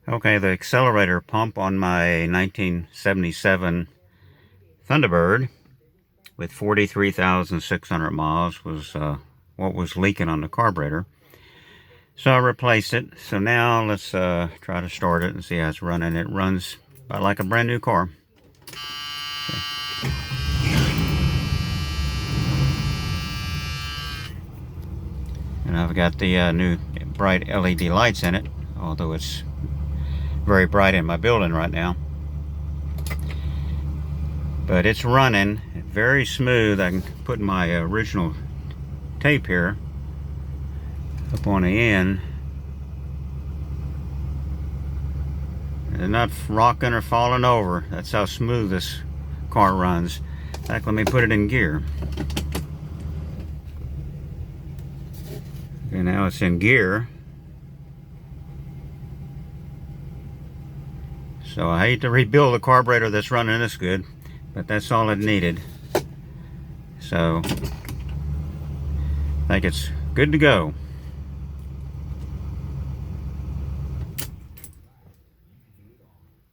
Okay, the accelerator pump on my 1977 Thunderbird with 43,600 miles was what was leaking on the carburetor. So I replaced it. So now let's try to start it and see how it's running. It runs about like a brand new car. And I've got the new bright LED lights in it, although it's very bright in my building right now. But it's running very smooth. I can put my original tape here up on the end. It's not rocking or falling over. That's how smooth this car runs. In fact, let me put it in gear. Okay, now it's in gear. So I hate to rebuild a carburetor that's running this good, but that's all it needed. So I think it's good to go.